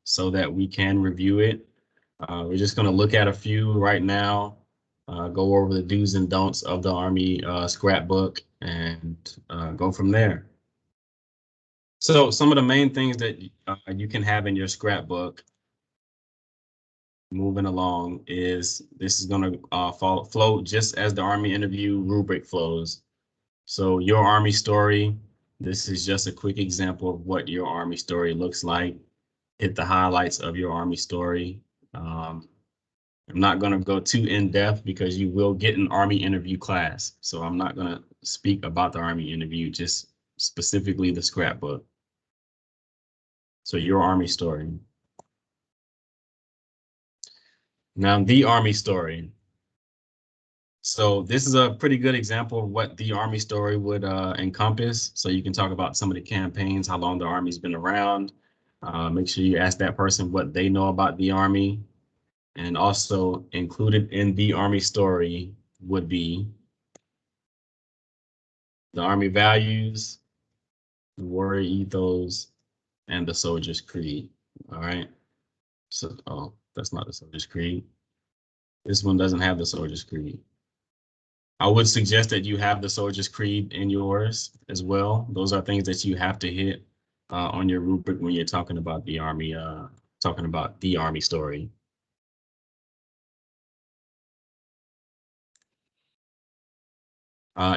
so that we can review it. We're just going to look at a few right now, go over the do's and don'ts of the Army scrapbook, and go from there. So some of the main things that you can have in your scrapbook, moving along, is this is going to flow just as the Army interview rubric flows. So your Army story, this is just a quick example of what your Army story looks like. Hit the highlights of your Army story. I'm not going to go too in depth because you will get an Army interview class. So I'm not going to speak about the Army interview, just specifically the scrapbook. So your Army story. Now the Army story. So this is a pretty good example of what the Army story would encompass. So you can talk about some of the campaigns, how long the Army's been around. Make sure you ask that person what they know about the Army. And also included in the Army story would be the Army values, the warrior ethos, and the soldier's creed. All right. So, oh, that's not the soldier's creed. This one doesn't have the soldier's creed. I would suggest that you have the soldier's creed in yours as well. Those are things that you have to hit on your rubric when you're talking about the Army, story.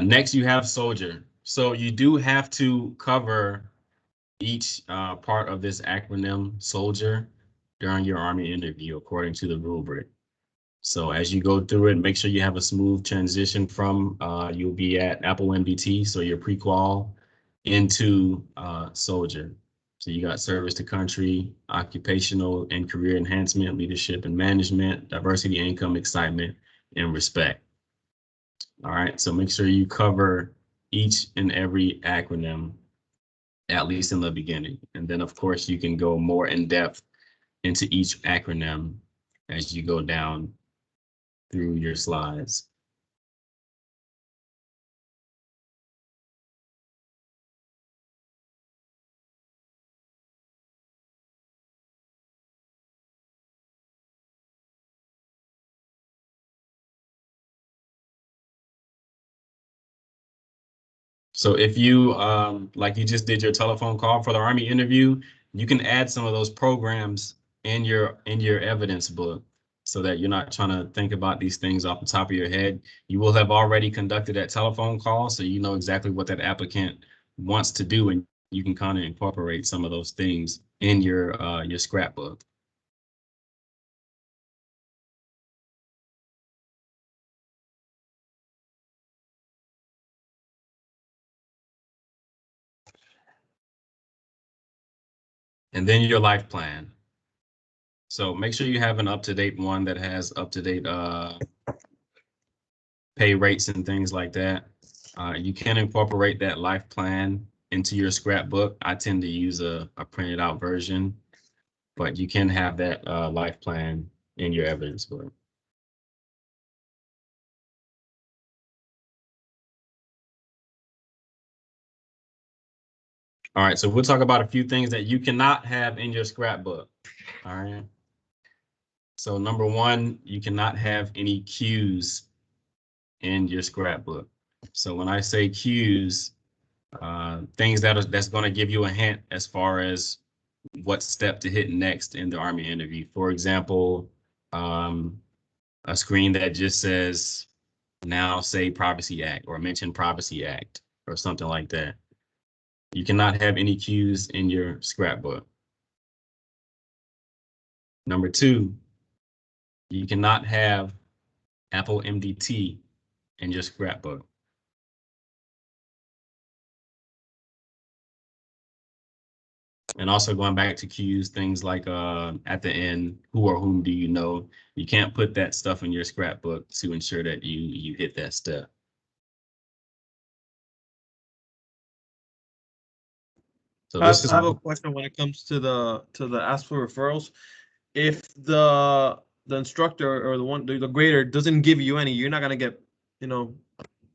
Next, you have soldier. So you do have to cover each part of this acronym soldier during your Army interview according to the rubric. So as you go through it, make sure you have a smooth transition from you'll be at Apple MDT, so your pre-qual, into soldier. So you got service to country, occupational and career enhancement, leadership and management, diversity, income, excitement, and respect. All right, so make sure you cover each and every acronym, at least in the beginning. And then, of course, you can go more in depth into each acronym as you go down through your slides. So if you, like you just did your telephone call for the Army interview, you can add some of those programs in your evidence book so that you're not trying to think about these things off the top of your head. You will have already conducted that telephone call, so you know exactly what that applicant wants to do, and you can kind of incorporate some of those things in your scrapbook. And then your life plan. So make sure you have an up-to-date one that has up-to-date pay rates and things like that. You can incorporate that life plan into your scrapbook. I tend to use a printed out version, but you can have that life plan in your evidence book. All right, so we'll talk about a few things that you cannot have in your scrapbook. All right. So number one, you cannot have any cues in your scrapbook. So when I say cues, things that's going to give you a hint as far as what step to hit next in the Army interview. For example, a screen that just says, now say Privacy Act or mention Privacy Act or something like that. You cannot have any cues in your scrapbook. Number two, you cannot have Apple MDT in your scrapbook. And also going back to cues, things like at the end, who or whom do you know? You can't put that stuff in your scrapbook to ensure that you hit that step. So I have a question when it comes to the ask for referrals. If the instructor or the grader doesn't give you any, you're not gonna get,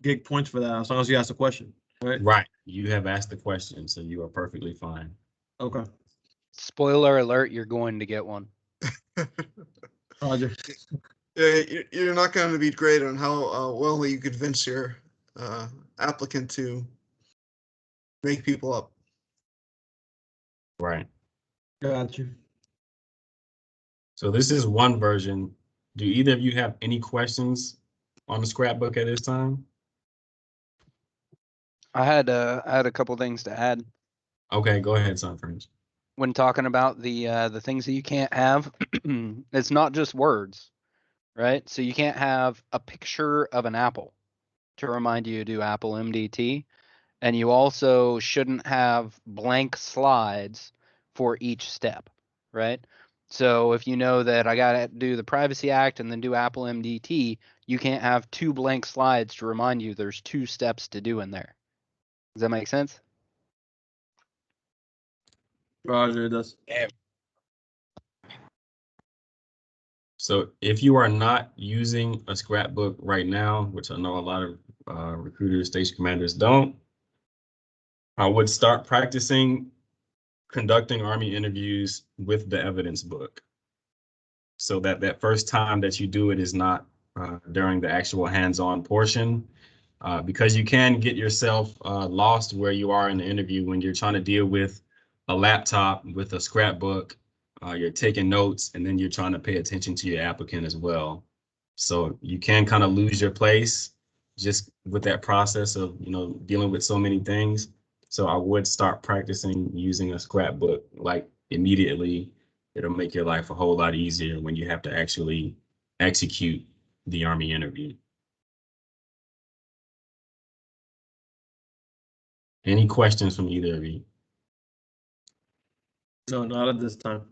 gig points for that as long as you ask the question, right? Right. You have asked the question, so you are perfectly fine. Okay. Spoiler alert, you're going to get one. Roger. Yeah, you're not going to be great on how well you convince your applicant to make people up. Right. Got you. So this is one version. Do either of you have any questions on the scrapbook at this time? I had a couple things to add Okay, go ahead, Sunfringe. when talking about the things that you can't have. It's not just words, right? So you can't have a picture of an apple to remind you to do Apple MDT, and you also shouldn't have blank slides for each step, right? So if you know that I got to do the Privacy Act and then do Apple MDT, you can't have two blank slides to remind you there's two steps to do in there. Does that make sense? Roger, it does. So if you are not using a scrapbook right now, which I know a lot of recruiters, station commanders don't, I would start practicing conducting Army interviews with the evidence book. So that first time that you do it is not during the actual hands-on portion, because you can get yourself lost where you are in the interview when you're trying to deal with a laptop with a scrapbook. You're taking notes, and then you're trying to pay attention to your applicant as well. So you can kind of lose your place just with that process of, dealing with so many things. So I would start practicing using a scrapbook like immediately. It'll make your life a whole lot easier when you have to actually execute the Army interview. Any questions from either of you? No, not at this time.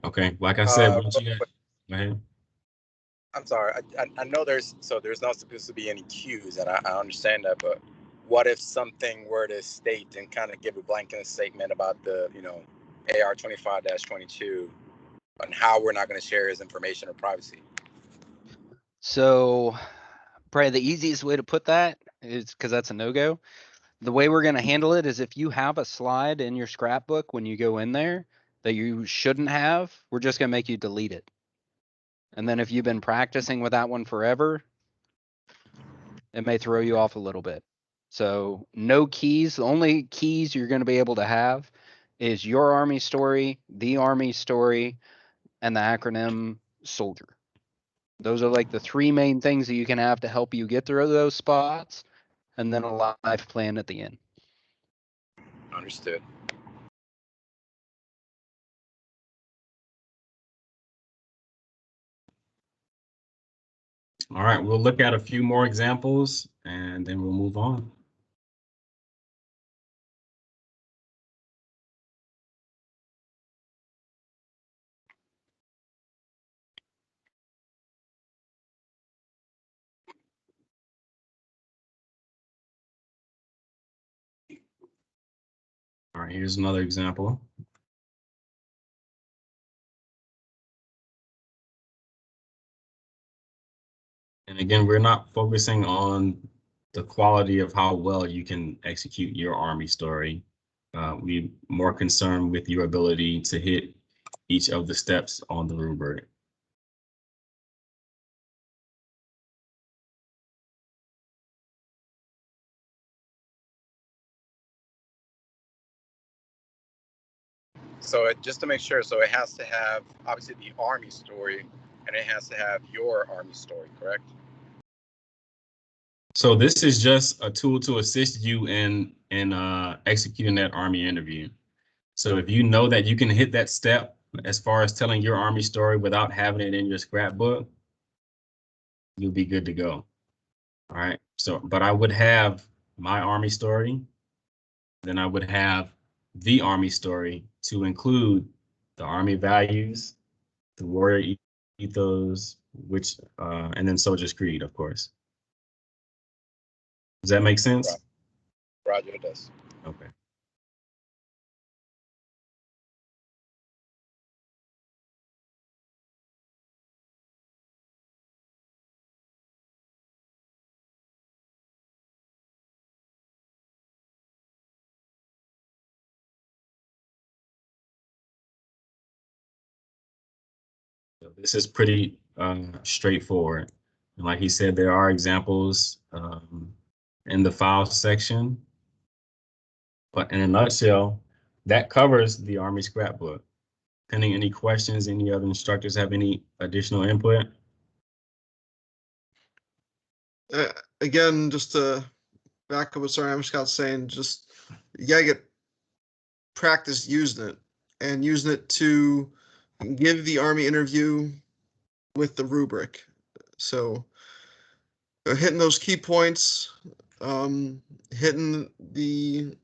Okay, like I said, once you go ahead. I'm sorry. I know there's not supposed to be any cues, and I understand that, but what if something were to state and kind of give a blanket statement about the AR 25-22 and how we're not going to share his information or privacy? So probably the easiest way to put that is, because that's a no-go, the way we're going to handle it is if you have a slide in your scrapbook when you go in there that you shouldn't have, we're just going to make you delete it. And then if you've been practicing with that one forever, it may throw you off a little bit. So no keys. The only keys you're going to be able to have is your Army story, the Army story, and the acronym soldier. Those are like the three main things that you can have to help you get through those spots, and then a life plan at the end. Understood. All right, we'll look at a few more examples and then we'll move on. All right, here's another example. And again, we're not focusing on the quality of how well you can execute your Army story. We're more concerned with your ability to hit each of the steps on the rubric. So just to make sure, so it has to have obviously the Army story, and it has to have your Army story, correct? So this is just a tool to assist you in executing that Army interview. So if you know that you can hit that step as far as telling your Army story without having it in your scrapbook, you'll be good to go. All right. So, but I would have my Army story, then I would have the Army story to include the Army values, the warrior ethos, which, and then Soldier's Creed, of course. Does that make sense? Roger, it does. Okay. So this is pretty straightforward. And like he said, there are examples in the file section. But in a nutshell, that covers the Army scrapbook. Pending any questions, any other instructors have any additional input? Again, just to back up what Sergeant Scott's saying, just you gotta get practice using it and using it to give the Army interview with the rubric. So hitting those key points, hitting the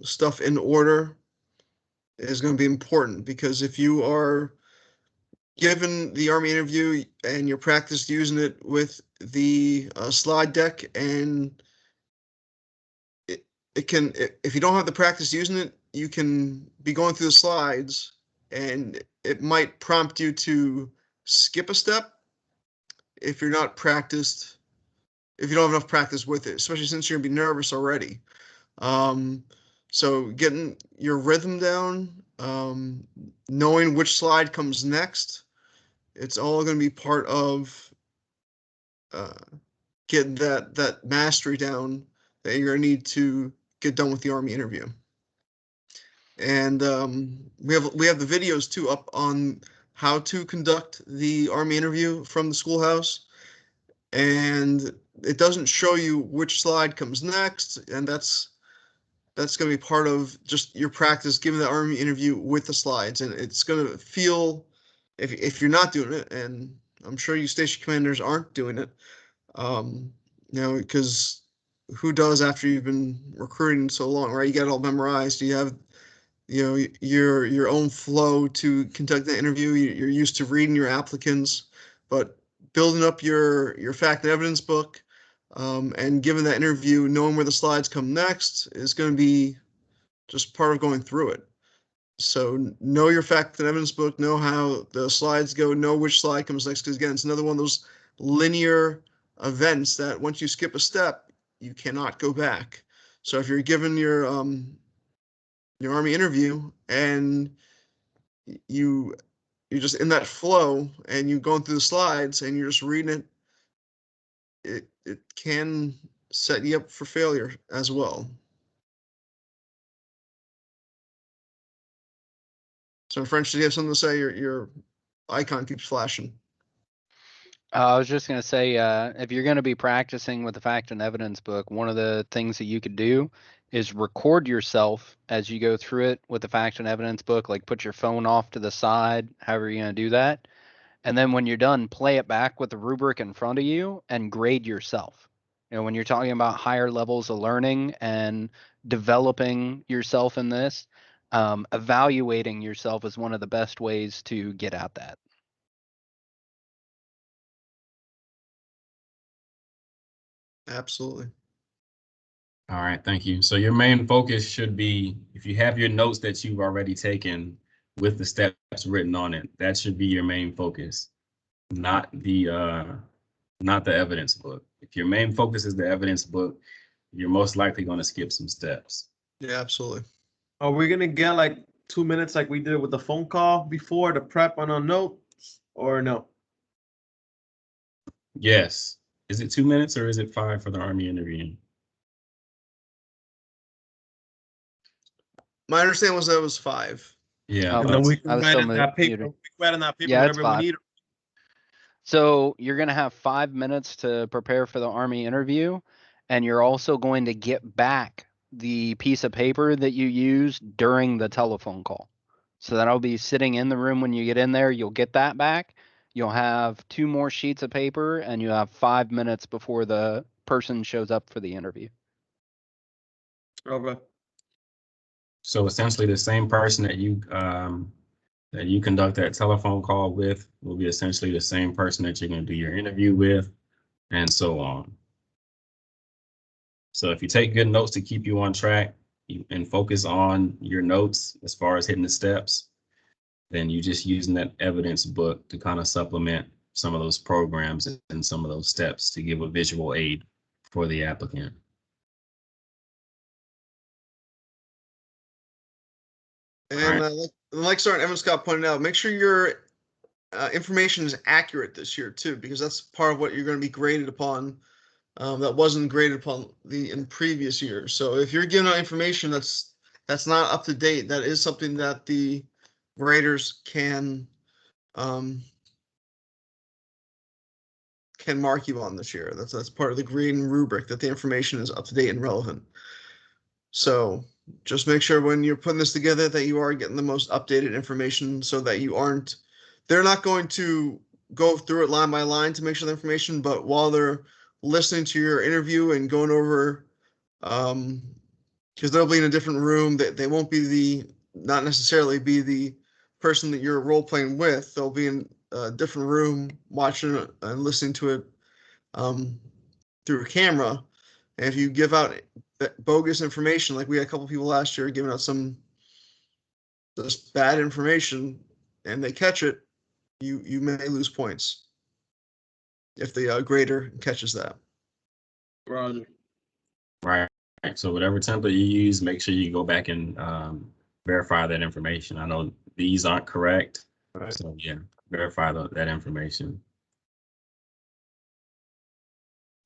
stuff in order is going to be important, because if you are given the Army interview and you're practiced using it with the slide deck, and it can, if you don't have the practice using it, you can be going through the slides and it might prompt you to skip a step if you're not practiced, if you don't have enough practice with it, especially since you're gonna be nervous already. So getting your rhythm down, knowing which slide comes next, it's all going to be part of getting that mastery down that you're going to need to get done with the Army interview. And we have the videos too up on how to conduct the Army interview from the schoolhouse, and it doesn't show you which slide comes next, and that's going to be part of just your practice giving the Army interview with the slides. And it's going to feel, if you're not doing it, and I'm sure you station commanders aren't doing it, because who does after you've been recruiting so long, right? You got it all memorized. You have, your own flow to conduct the interview. You're used to reading your applicants, but building up your fact and evidence book, and given that interview, knowing where the slides come next is going to be just part of going through it. So know your fact and evidence book, know how the slides go, know which slide comes next, because again, it's another one of those linear events that once you skip a step, you cannot go back. So if you're given your Army interview and you're just in that flow and you're going through the slides and you're just reading it, it can set you up for failure as well. So French, do you have something to say? Your icon keeps flashing. I was just gonna say, if you're gonna be practicing with the fact and evidence book, one of the things that you could do is record yourself as you go through it with the fact and evidence book. Like put your phone off to the side, however you're gonna do that, and then when you're done, play it back with the rubric in front of you and grade yourself. When you're talking about higher levels of learning and developing yourself in this, evaluating yourself is one of the best ways to get at that. Absolutely. All right, thank you. So your main focus should be, if you have your notes that you've already taken with the steps written on it, that should be your main focus, not the evidence book. If your main focus is the evidence book, you're most likely going to skip some steps. Yeah, absolutely. Are we gonna get like 2 minutes like we did with the phone call before to prep on a note, or no? Yes. Is it 2 minutes or is it 5 for the Army interview? My understanding was that it was 5. Yeah. Oh, And then we I can was write still in that paper. muted. We can write in that paper Yeah, it's whatever we 5. need. So you're going to have 5 minutes to prepare for the Army interview, and you're also going to get back the piece of paper that you used during the telephone call. So that'll be sitting in the room when you get in there. You'll get that back. You'll have 2 more sheets of paper, and you have 5 minutes before the person shows up for the interview. Okay. So essentially the same person that you conduct that telephone call with will be essentially the same person that you're going to do your interview with, and so on. So if you take good notes to keep you on track and focus on your notes as far as hitting the steps, then you're just using that evidence book to kind of supplement some of those programs and some of those steps to give a visual aid for the applicant. And Right. like Sergeant Evans Scott pointed out, make sure you're information is accurate this year too, because that's part of what you're going to be graded upon. That wasn't graded upon in previous years. So if you're giving out information that's not up to date, that is something that the graders can mark you on this year. That's part of the grading rubric, that the information is up to date and relevant. So just make sure when you're putting this together that you are getting the most updated information, so that you aren't. They're not going to go through it line by line to make sure the information, but while they're listening to your interview and going over, because they'll be in a different room, that they won't be not necessarily be the person that you're role playing with. They'll be in a different room watching it and listening to it through a camera. And if you give out bogus information, like we had a couple people last year giving out some just bad information, and they catch it, you may lose points if the grader catches that. Roger. Right. So whatever template you use, make sure you go back and verify that information. I know these aren't correct. Right. So yeah, verify that information.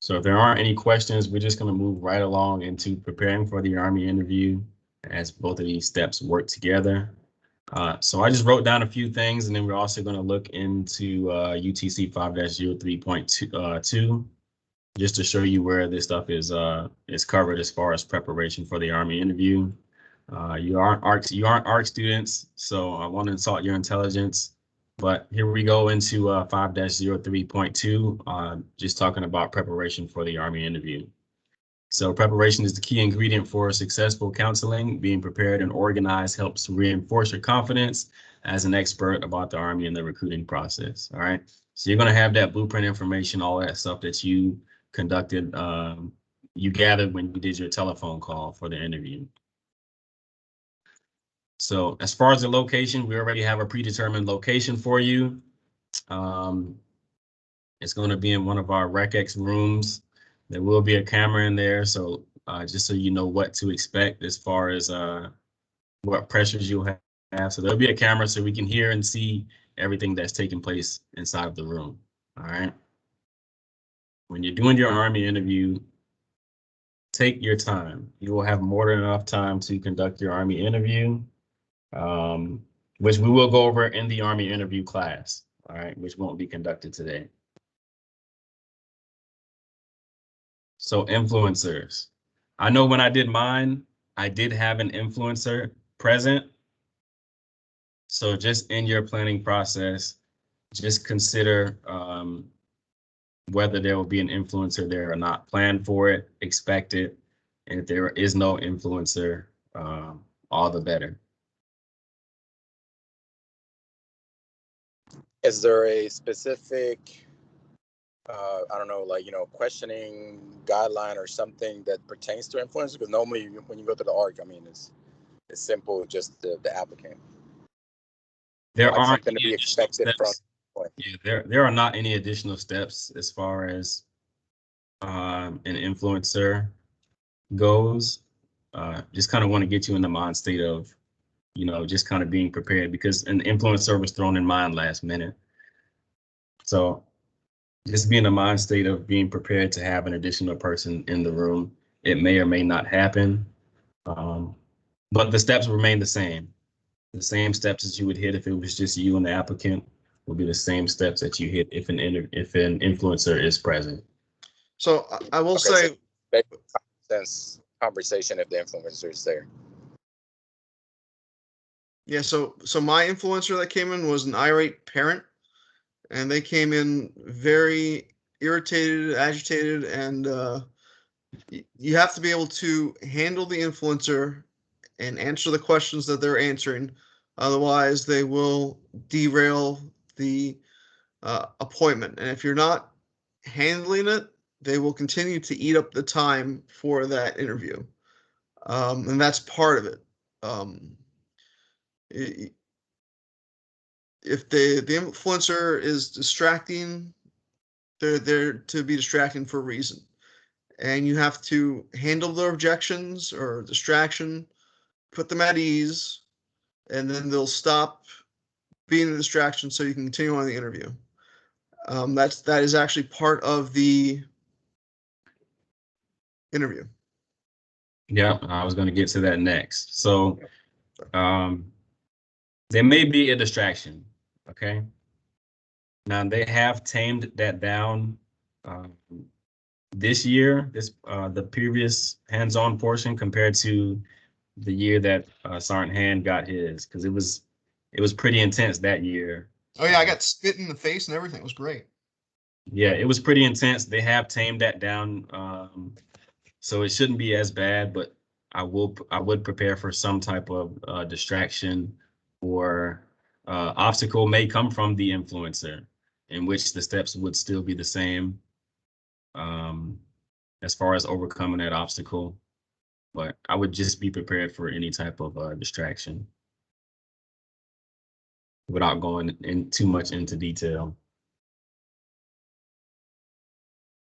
So if there aren't any questions, we're just going to move right along into preparing for the Army interview, as both of these steps work together. So I just wrote down a few things, and then we're also going to look into UTC 5-03.2 just to show you where this stuff is covered as far as preparation for the Army interview. You aren't ARC students, so I want to insult your intelligence. But here we go into 5-03.2, just talking about preparation for the Army interview. So preparation is the key ingredient for successful counseling. Being prepared and organized helps reinforce your confidence as an expert about the Army and the recruiting process. All right. So you're going to have that blueprint information, all that stuff that you conducted, you gathered when you did your telephone call for the interview. So as far as the location, we already have a predetermined location for you. It's going to be in one of our RecX rooms. There will be a camera in there, so just so you know what to expect as far as what pressures you'll have. So there'll be a camera so we can hear and see everything that's taking place inside of the room. All right. When you're doing your Army interview, take your time. You will have more than enough time to conduct your Army interview, which we will go over in the Army interview class, all right, which won't be conducted today. So influencers. I know when I did mine, I did have an influencer present. So just in your planning process, just consider whether there will be an influencer there or not. Plan for it, expect it. And if there is no influencer, all the better. Is there a specific, I don't know, like, questioning guideline or something that pertains to influencers? Because normally when you go to the ARC, I mean, it's simple, just the applicant. There like aren't something to be expected from. Yeah, there are not any additional steps as far as an influencer goes. Just kind of want to get you in the mind state of, just kind of being prepared, because an influencer was thrown in mind last minute. So just be in the mind state of being prepared to have an additional person in the room. It may or may not happen, but the steps remain the same. The same steps as you would hit if it was just you and the applicant will be the same steps that you hit if an influencer is present. So I will say, sense conversation if the influencer is there. Yeah, so my influencer that came in was an irate parent, and they came in very irritated, agitated, and you have to be able to handle the influencer and answer the questions that they're answering. Otherwise, they will derail the appointment. And if you're not handling it, they will continue to eat up the time for that interview. And that's part of it. If the influencer is distracting, they're there to be distracting for a reason. And you have to handle their objections or distraction, put them at ease, and then they'll stop being a distraction so you can continue on the interview. That is actually part of the interview. Yeah, I was going to get to that next. So, there may be a distraction. Okay. Now they have tamed that down this year. The previous hands-on portion compared to the year that Sergeant Hand got his, because it was pretty intense that year. Oh yeah, I got spit in the face and everything. It was great. Yeah, it was pretty intense. They have tamed that down, so it shouldn't be as bad. But I would prepare for some type of distraction or obstacle may come from the influencer, in which the steps would still be the same as far as overcoming that obstacle. But I would just be prepared for any type of distraction without going in too much into detail.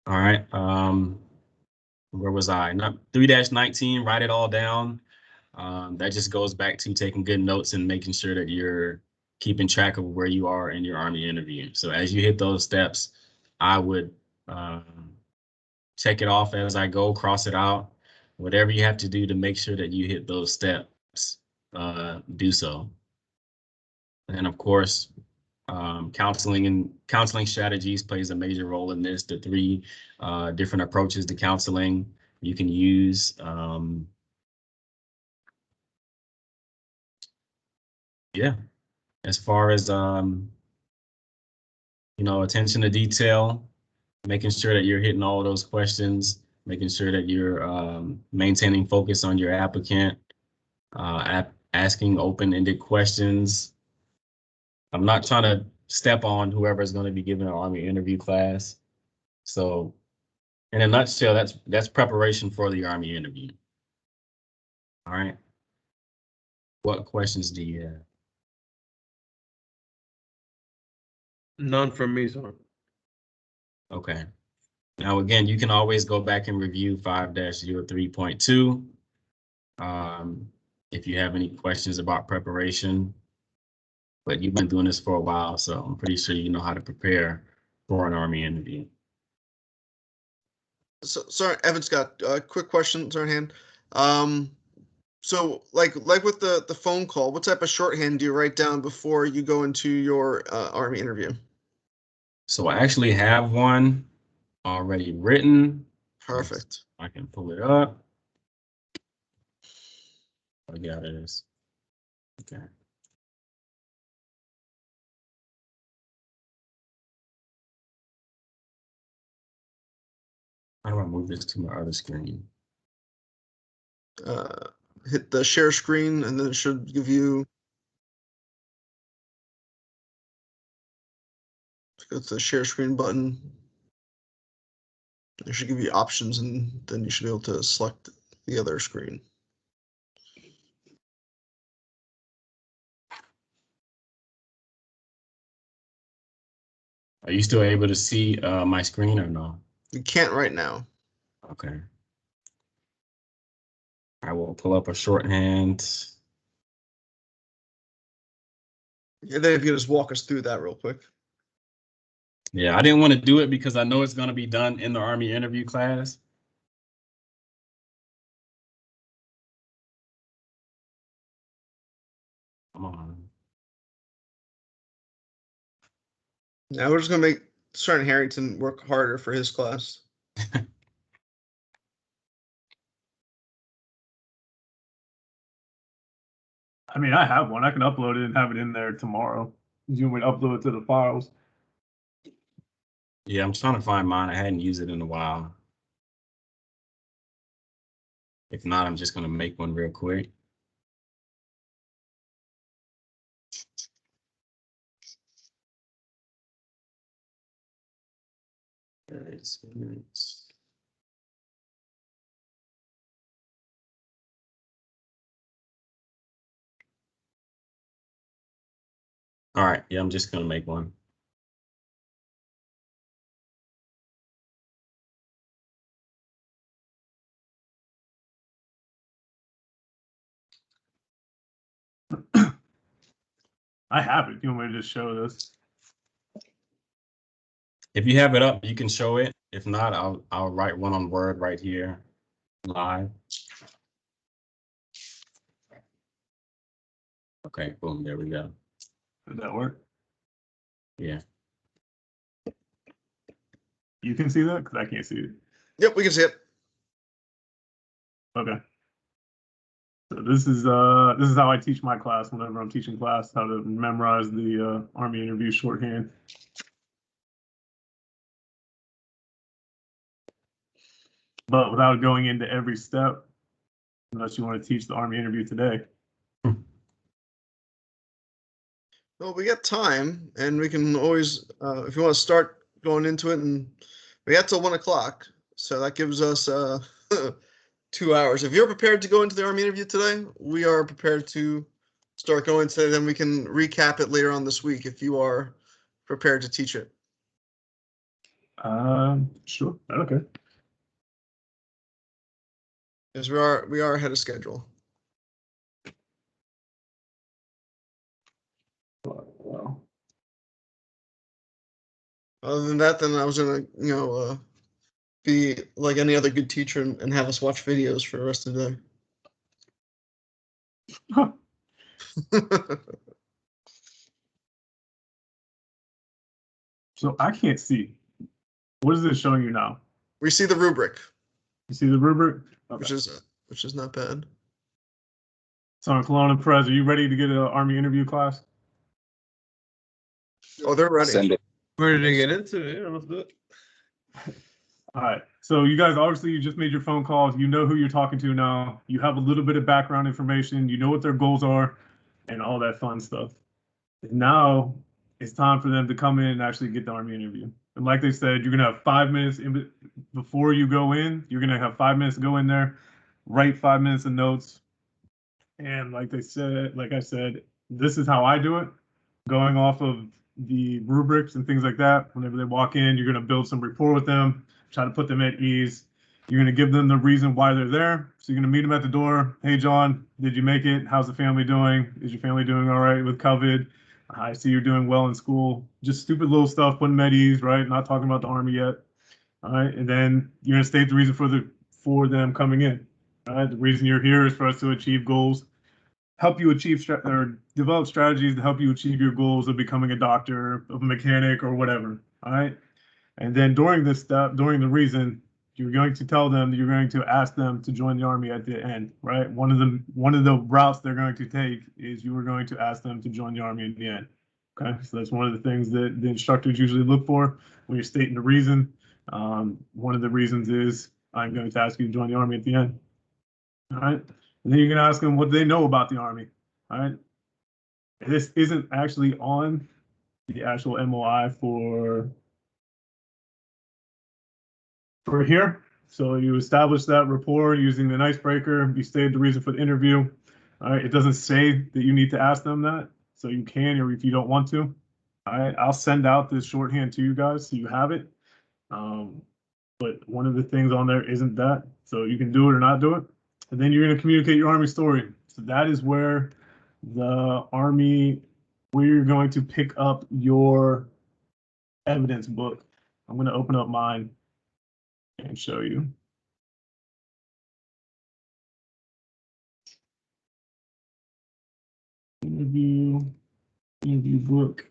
All right. Where was I? 3-19, write it all down. That just goes back to taking good notes and making sure that you're keeping track of where you are in your Army interview. So as you hit those steps, I would check it off as I go, cross it out. Whatever you have to do to make sure that you hit those steps, do so. And of course, counseling strategies plays a major role in this. The 3 different approaches to counseling you can use. Yeah, as far as attention to detail, making sure that you're hitting all of those questions, making sure that you're maintaining focus on your applicant, asking open-ended questions. I'm not trying to step on whoever is going to be giving an Army interview class. So in a nutshell, that's preparation for the Army interview. All right. What questions do you have? None from me, sir. Okay. Now, again, you can always go back and review 5-03.2 if you have any questions about preparation. But you've been doing this for a while, so I'm pretty sure you know how to prepare for an Army interview. So, sorry, Evan's got a quick question, Sergeant Hand. So like with the phone call, what type of shorthand do you write down before you go into your Army interview? So I actually have one already written. Perfect. I can pull it up. Oh, yeah, it is. Okay. How do I move this to my other screen? Hit the share screen, and then it should give you. Go to the share screen button. It should give you options, and then you should be able to select the other screen. Are you still able to see my screen or no? You can't right now. Okay. I will pull up a shorthand. And then if you just walk us through that real quick. Yeah, I didn't want to do it because I know it's going to be done in the Army interview class. Come on. Now we're just gonna make Sergeant Harrington work harder for his class. I mean, I have one. I can upload it and have it in there tomorrow. You want me to upload it to the files? Yeah, I'm trying to find mine. I hadn't used it in a while. If not, I'm just going to make one real quick. All right. Yeah, I'm just going to make one. I have it. You want me to just show this? If you have it up, you can show it. If not, I'll write one on Word right here live. Okay, boom, there we go. Does that work? Yeah. You can see that? Because I can't see it. Yep, we can see it. Okay. So this is how I teach my class whenever I'm teaching class, how to memorize the Army interview shorthand. But without going into every step, unless you want to teach the Army interview today. Well, we got time, and we can always, if you want to start going into it, and we got till 1 o'clock, so that gives us 2 hours. If you're prepared to go into the Army interview today, we are prepared to start going today. Then we can recap it later on this week if you are prepared to teach it. Sure. Okay. Because we are ahead of schedule. Well, Other than that, then I was gonna, be like any other good teacher and have us watch videos for the rest of the huh. day. So I can't see. What is it showing you now? We see the rubric, You see the rubric? Okay. which is not bad. So, Cologne and Perez, are you ready to get an Army interview class? Oh, they're ready. Send it. Ready to get into it? Yeah, let's do it. All right. So you guys, obviously, you just made your phone calls. You know who you're talking to now. You have a little bit of background information. You know what their goals are and all that fun stuff. And now it's time for them to come in and actually get the Army interview. And like they said, you're going to have 5 minutes before you go in. You're going to have 5 minutes to go in there, write 5 minutes of notes. And like I said, this is how I do it, going off of the rubrics and things like that. Whenever they walk in, you're going to build some rapport with them, try to put them at ease. You're going to give them the reason why they're there. So you're going to meet them at the door. Hey, John, did you make it? How's the family doing? Is your family doing all right with COVID? I see you're doing well in school. Just stupid little stuff, putting them at ease, right? Not talking about the Army yet. All right. And then you're going to state the reason for them coming in. All right. The reason you're here is for us to achieve goals, help you achieve or develop strategies to help you achieve your goals of becoming a doctor, of a mechanic, or whatever. All right. And then during this step, during the reason, you're going to tell them that you're going to ask them to join the Army at the end, right? One of the routes they're going to take is you are going to ask them to join the Army at the end. Okay, so that's one of the things that the instructors usually look for when you're stating the reason. One of the reasons is I'm going to ask you to join the Army at the end. All right, and then you're going to ask them what they know about the Army. All right, this isn't actually on the actual MOI for here. So you establish that rapport using an icebreaker. You state the reason for the interview. All right, it doesn't say that you need to ask them that, so you can, or if you don't want to. All right, I'll send out this shorthand to you guys so you have it. But one of the things on there isn't that, so you can do it or not do it. And then you're going to communicate your Army story. So that is where the Army, where you're going to pick up your evidence book. I'm going to open up mine and show you. Interview book.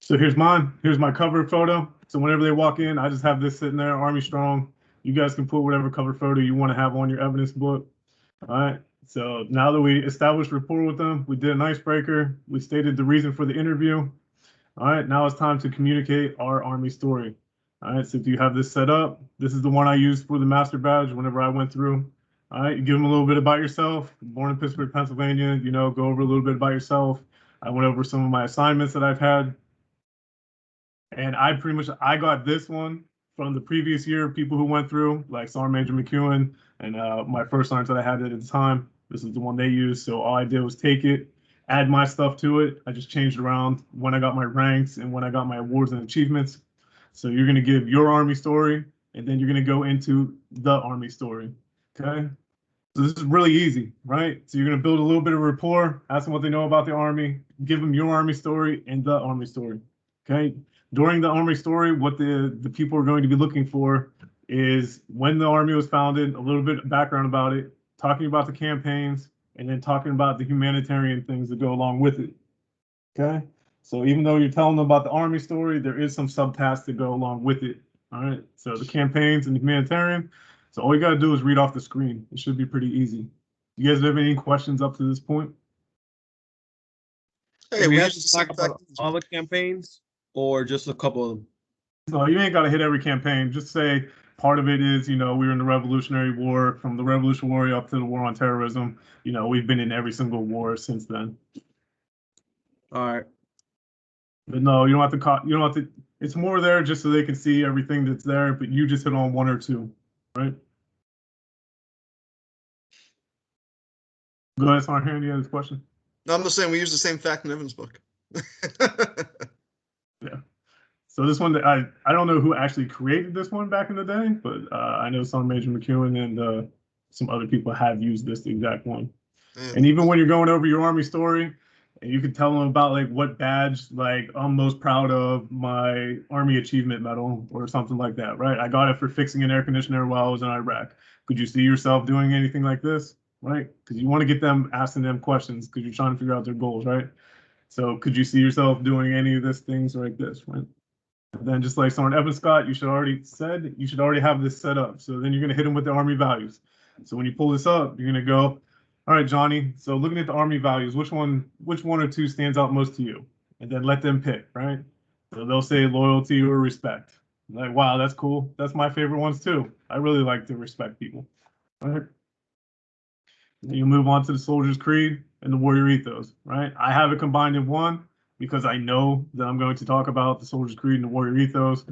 So here's mine. Here's my cover photo. So whenever they walk in, I just have this sitting there, Army Strong. You guys can put whatever cover photo you want to have on your evidence book. All right. So now that we established rapport with them, we did an icebreaker. We stated the reason for the interview. All right. Now it's time to communicate our Army story. All right. So if you have this set up, this is the one I used for the master badge whenever I went through. All right. You give them a little bit about yourself. Born in Pittsburgh, Pennsylvania. Go over a little bit about yourself. I went over some of my assignments that I've had. And I got this one from the previous year, people who went through, like Sergeant Major McEwen and my first sergeant that I had at the time. This is the one they use. So all I did was take it, add my stuff to it. I just changed around when I got my ranks and when I got my awards and achievements. So you're going to give your Army story, and then you're going to go into the Army story. Okay. So this is really easy, right? So you're going to build a little bit of rapport, ask them what they know about the Army, give them your Army story and the Army story. Okay. During the Army story, what the people are going to be looking for is when the Army was founded, a little bit of background about it, talking about the campaigns, and then talking about the humanitarian things that go along with it. Okay. So even though you're telling them about the Army story, there is some subtasks that go along with it. All right. So the campaigns and the humanitarian. So all you got to do is read off the screen. It should be pretty easy. You guys have any questions up to this point? Hey, Do we we have use to the same talk about fact- all the campaigns or just a couple of them? No, you ain't got to hit every campaign. Just say part of it is, we were in the Revolutionary War, from the Revolutionary War up to the War on Terrorism. We've been in every single war since then. All right. But no, you don't have to. It's more there just so they can see everything that's there, but you just hit on one or two, right? Go ahead, Sergeant. Any other question? No, I'm just saying we use the same fact in Evan's book. Yeah. So this one, I don't know who actually created this one back in the day, but I know Sergeant Major McEwen and some other people have used this exact one. And even when you're going over your Army story, and you can tell them about like what badge, like I'm most proud of my Army Achievement Medal or something like that, right? I got it for fixing an air conditioner while I was in Iraq. Could you see yourself doing anything like this, right? Because you want to get them asking them questions because you're trying to figure out their goals, right? So could you see yourself doing any of these things like this, right? And then just like Sergeant Evan Scott, you should already have this set up. So then you're going to hit them with the Army values. So when you pull this up, you're going to go, all right, Johnny, so looking at the Army values, which one or two stands out most to you? And then let them pick, right? So they'll say loyalty or respect. Like, wow, that's cool. That's my favorite ones too. I really like to respect people. All right. Then you move on to the Soldier's Creed and the Warrior Ethos, right? I have it combined in one because I know that I'm going to talk about the Soldier's Creed and the Warrior Ethos.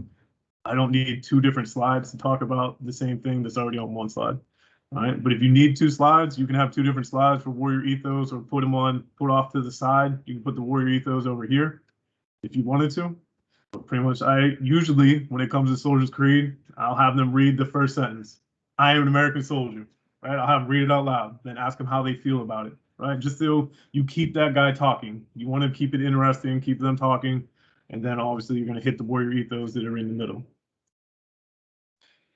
I don't need two different slides to talk about the same thing that's already on one slide. All right, but if you need two slides, you can have two different slides for Warrior Ethos or put off to the side. You can put the Warrior Ethos over here if you wanted to. But pretty much, I usually, when it comes to Soldier's Creed, I'll have them read the first sentence. I am an American soldier, right? I'll have them read it out loud, then ask them how they feel about it, right? Just so you keep that guy talking. You want to keep it interesting, keep them talking, and then obviously you're going to hit the Warrior Ethos that are in the middle.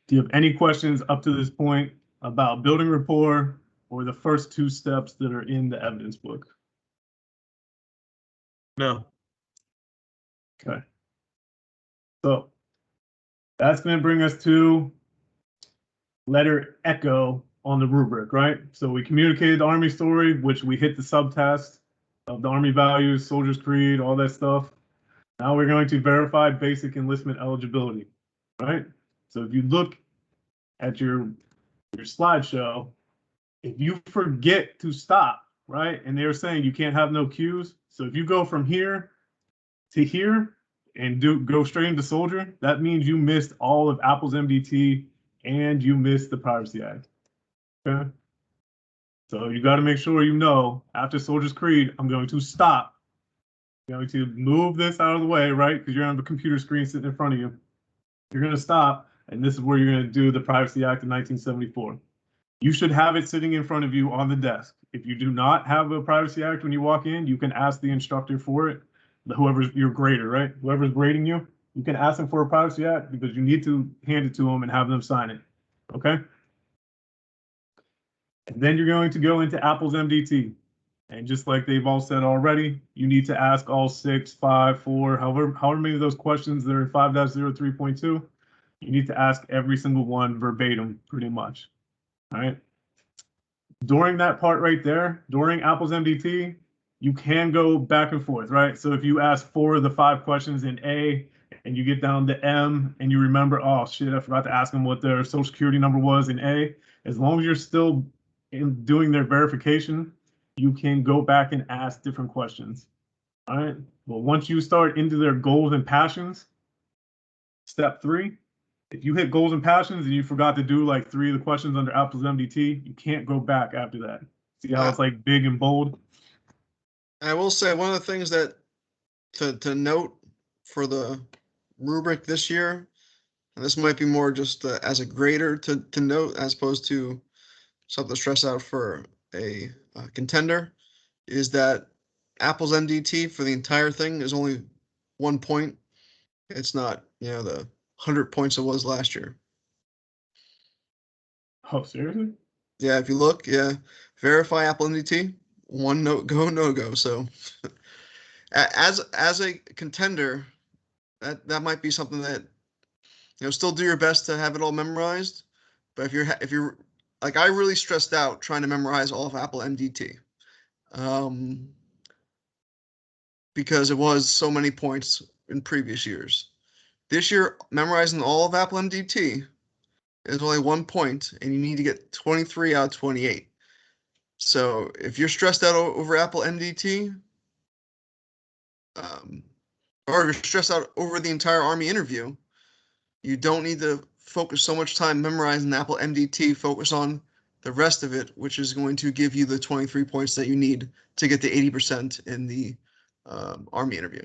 Do you have any questions up to this point about building rapport or the first two steps that are in the evidence book? No. Okay. So that's going to bring us to letter echo on the rubric, right? So we communicated the Army story, which we hit the subtest of the Army values, Soldier's Creed, all that stuff. Now we're going to verify basic enlistment eligibility, right? So if you look at your slideshow, if you forget to stop, right, and they're saying you can't have no cues, so if you go from here to here and go straight into Soldier, that means you missed all of Apple's MDT and you missed the Privacy Act. Okay, so you got to make sure after Soldier's Creed, I'm going to stop. I'm going to move this out of the way, right, because you're on the computer screen sitting in front of you. You're going to stop, and this is where you're going to do the Privacy Act of 1974. You should have it sitting in front of you on the desk. If you do not have a Privacy Act when you walk in, you can ask the instructor for it. Whoever's your grader, right? Whoever's grading you, you can ask them for a Privacy Act because you need to hand it to them and have them sign it. Okay? And then you're going to go into Apple's MDT. And just like they've all said already, you need to ask all 6, 5, 4, however many of those questions that are in 5.03.2. You need to ask every single one verbatim, pretty much. All right. During that part right there, during Apple's MDT, you can go back and forth, right? So if you ask 4 of the 5 questions in A and you get down to M and you remember, oh shit, I forgot to ask them what their social security number was in A, as long as you're still doing their verification, you can go back and ask different questions. All right. Well, once you start into their goals and passions, step 3, if you hit goals and passions and you forgot to do like 3 of the questions under Apple's MDT, you can't go back after that. See how it's like big and bold? I will say one of the things that to note for the rubric this year, and this might be more just as a grader to note as opposed to something to stress out for a contender, is that Apple's MDT for the entire thing is only 1 point. It's not, the 100 points it was last year. Oh, seriously? Yeah, if you look, verify Apple MDT, one no go. So as a contender, that might be something that still do your best to have it all memorized. But if you're like, I really stressed out trying to memorize all of Apple MDT, because it was so many points in previous years. This year, memorizing all of Apple MDT is only 1 point, and you need to get 23 out of 28. So if you're stressed out over Apple MDT, or if you're stressed out over the entire Army interview, you don't need to focus so much time memorizing Apple MDT. Focus on the rest of it, which is going to give you the 23 points that you need to get the 80% in the Army interview.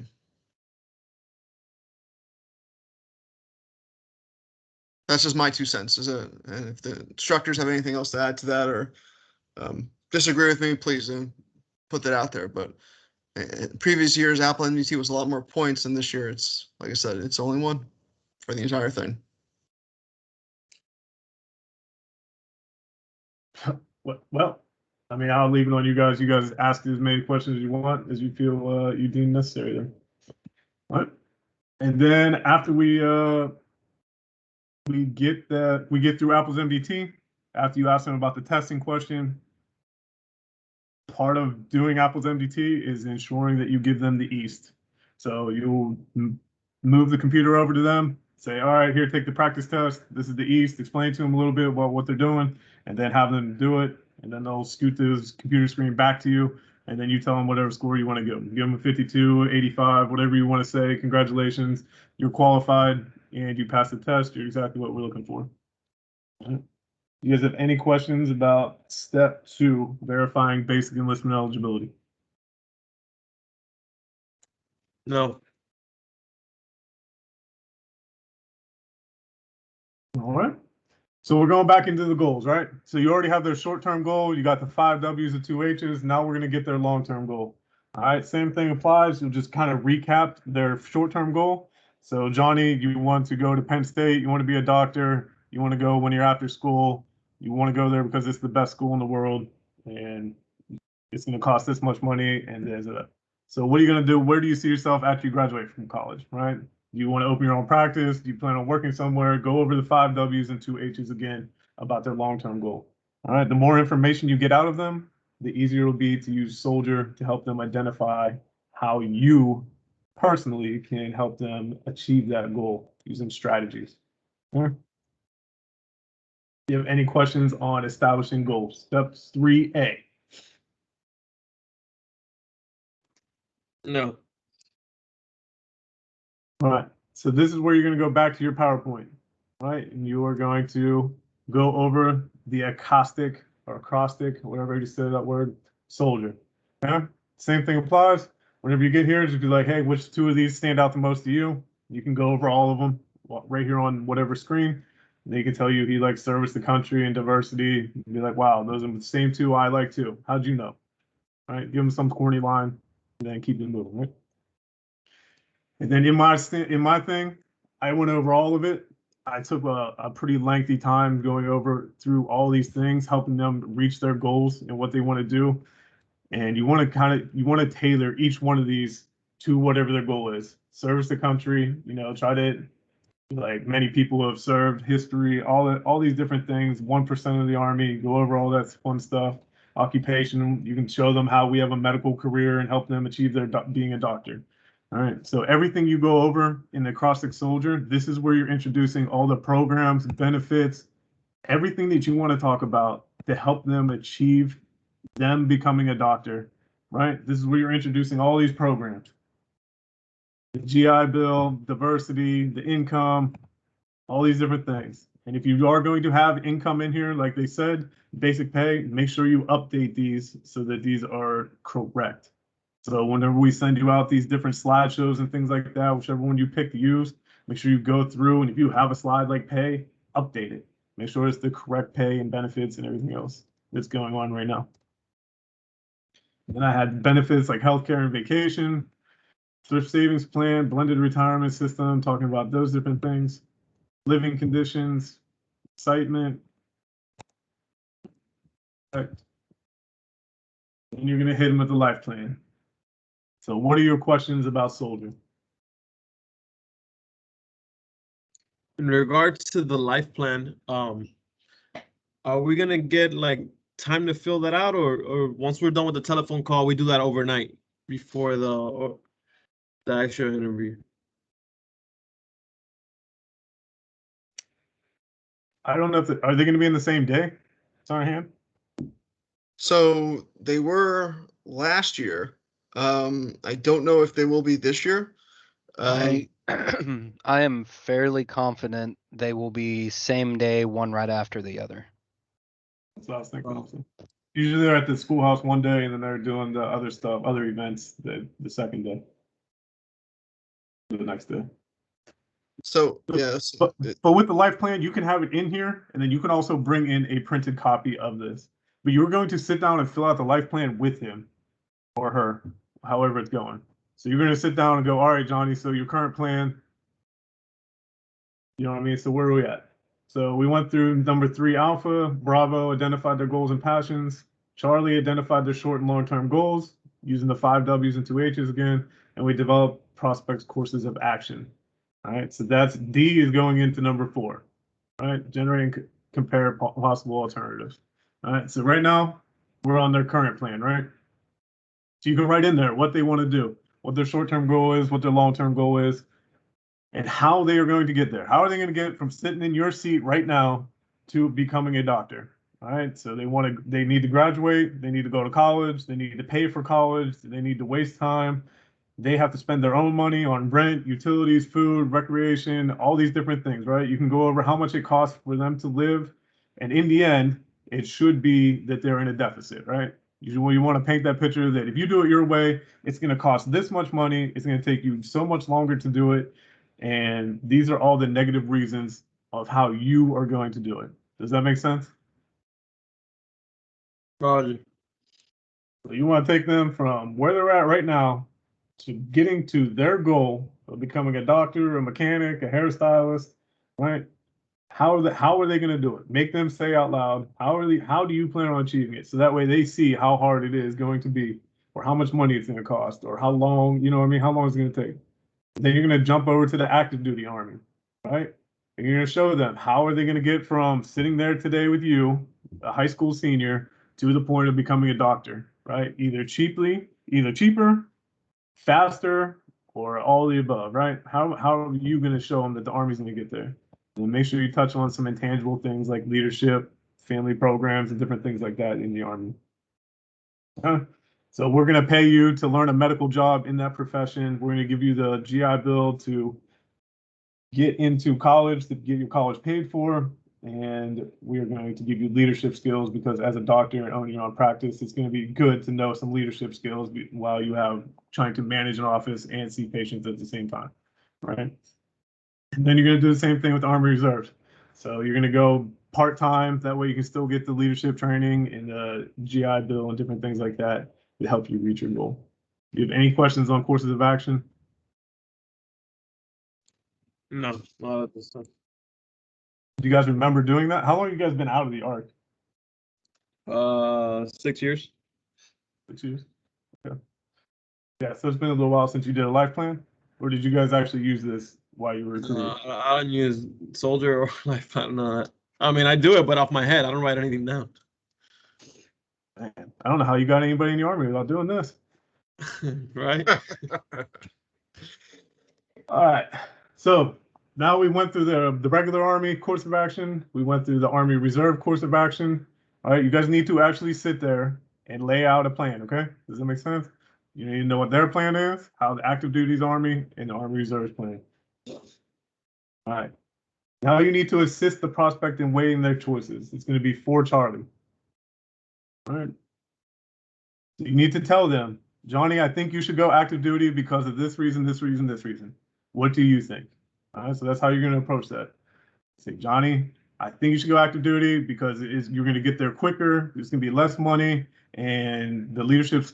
That's just my 2 cents. And if the instructors have anything else to add to that or disagree with me, please put that out there. But in previous years, Apple MDT was a lot more points, and this year it's, like I said, it's only 1 for the entire thing. Well, I mean, I'll leave it on you guys. You guys ask as many questions as you want, as you feel you deem necessary there. All right. And then after we get through Apple's MDT, after you ask them about the testing question, part of doing Apple's MDT is ensuring that you give them the East. So you'll move the computer over to them, say, all right, here, take the practice test. This is the East. Explain to them a little bit about what they're doing, and then have them do it. And then they'll scoot the computer screen back to you, and then you tell them whatever score you want to give them. Give them a 52, 85, whatever you want to say. Congratulations, you're qualified, and you passed the test. You're exactly what we're looking for. All right. You guys have any questions about step 2, verifying basic enlistment eligibility? No. All right. So we're going back into the goals, right? So you already have their short-term goal. You got the 5 W's and 2 H's. Now we're going to get their long-term goal. All right. Same thing applies. You'll just kind of recap their short-term goal. So Johnny, you want to go to Penn State. You want to be a doctor. You want to go when you're after school. You want to go there because it's the best school in the world, and it's going to cost this much money. And there's a. So what are you going to do? Where do you see yourself after you graduate from college, right? Do you want to open your own practice? Do you plan on working somewhere? Go over the 5 W's and 2 H's again about their long-term goal. All right. The more information you get out of them, the easier it'll be to use Soldier to help them identify how you personally can help them achieve that goal using strategies. All right. Do you have any questions on establishing goals? Step 3A. No. All right. So this is where you're going to go back to your PowerPoint, right? And you are going to go over the acrostic, whatever you say that word, Soldier. Okay? Same thing applies. Whenever you get here, just be like, hey, which 2 of these stand out the most to you? You can go over all of them right here on whatever screen. And they can tell you he likes service to country and diversity. And be like, wow, those are the same 2 I like too. How'd you know? All right, give them some corny line, and then keep it moving, right? And then in my thing, I went over all of it. I took a pretty lengthy time going through all these things, helping them reach their goals and what they want to do. And you want to tailor each one of these to whatever their goal is. Service the country, try to, like, many people have served, history, all these different things. 1% of the Army, go over all that fun stuff. Occupation, you can show them how we have a medical career and help them achieve their being a doctor. All right, so everything you go over in the acrostic Soldier, this is where you're introducing all the programs, benefits, everything that you want to talk about to help them achieve them becoming a doctor, right? This is where you're introducing all these programs. The GI Bill, diversity, the income, all these different things. And if you are going to have income in here, like they said, basic pay, make sure you update these so that these are correct. So whenever we send you out these different slideshows and things like that, whichever one you pick to use, make sure you go through, and if you have a slide like pay, update it. Make sure it's the correct pay and benefits and everything else that's going on right now. Then I had benefits like healthcare and vacation, thrift savings plan, blended retirement system, talking about those different things, living conditions, excitement. Right. And you're gonna hit them with the life plan. So what are your questions about Soldier? In regards to the life plan, are we gonna get like time to fill that out, or once we're done with the telephone call, we do that overnight before the actual interview? I don't know if are they going to be in the same day? Sorry, hand. So they were last year. I don't know if they will be this year. I I am fairly confident they will be same day, one right after the other. That's what I was thinking also. Usually they're at the schoolhouse one day and then they're doing the other stuff, other events the second day. The next day. So yes, but with the life plan, you can have it in here, and then you can also bring in a printed copy of this. But you're going to sit down and fill out the life plan with him or her, however it's going. So you're going to sit down and go, all right, Johnny, so your current plan, you know what I mean? So where are we at? So we went through number 3, Alpha. Bravo identified their goals and passions. Charlie identified their short and long-term goals using the 5 W's and 2 H's again. And we developed prospects courses of action. All right, so that's D is going into number 4. All right, generating compare possible alternatives. All right, so right now we're on their current plan, right? So you can write in there what they want to do, what their short-term goal is, what their long-term goal is, and how they are going to get there. How are they going to get from sitting in your seat right now to becoming a doctor? All right, so they need to graduate, they need to go to college, they need to pay for college, they need to waste time. They have to spend their own money on rent, utilities, food, recreation, all these different things, right? You can go over how much it costs for them to live. And in the end, it should be that they're in a deficit, right? You want to paint that picture that if you do it your way, it's going to cost this much money. It's going to take you so much longer to do it. And these are all the negative reasons of how you are going to do it. Does that make sense? Roger. So you want to take them from where they're at right now to getting to their goal of becoming a doctor, a mechanic, a hairstylist, right? How are they going to do it? Make them say out loud, how do you plan on achieving it? So that way they see how hard it is going to be, or how much money it's going to cost, or how long, you know what I mean, how long it's going to take. Then you're going to jump over to the active duty army, right? And you're going to show them how are they going to get from sitting there today with you, a high school senior, to the point of becoming a doctor, right? Either cheaper, faster, or all the above, right? How are you going to show them that the Army's going to get there? And make sure you touch on some intangible things like leadership, family programs, and different things like that in the Army. So we're going to pay you to learn a medical job in that profession. We're going to give you the GI Bill to get into college, to get your college paid for. And we're going to give you leadership skills because as a doctor and owning your own practice, it's going to be good to know some leadership skills while you have trying to manage an office and see patients at the same time, right? And then you're going to do the same thing with Army Reserves. So you're going to go part-time. That way you can still get the leadership training and the GI Bill and different things like that to help you reach your goal. Do you have any questions on courses of action? No, not at this time. Do you guys remember doing that? How long have you guys been out of the ARC? 6 years. 6 years? Okay. Yeah, so it's been a little while since you did a life plan? Or did you guys actually use this while you were recruiting? I don't use soldier or life plan. No, I mean, I do it, but off my head. I don't write anything down. Man, I don't know how you got anybody in the Army without doing this. Right? All right. So now we went through the regular Army course of action. We went through the Army Reserve course of action. All right, you guys need to actually sit there and lay out a plan, okay? Does that make sense? You need to know what their plan is, how the active duties Army and the Army Reserves plan. All right. Now you need to assist the prospect in weighing their choices. It's going to be for Charlie. All right. So you need to tell them, Johnny, I think you should go active duty because of this reason, this reason, this reason. What do you think? All right. So that's how you're going to approach that. Say, Johnny, I think you should go active duty because you're going to get there quicker. It's going to be less money, and the leadership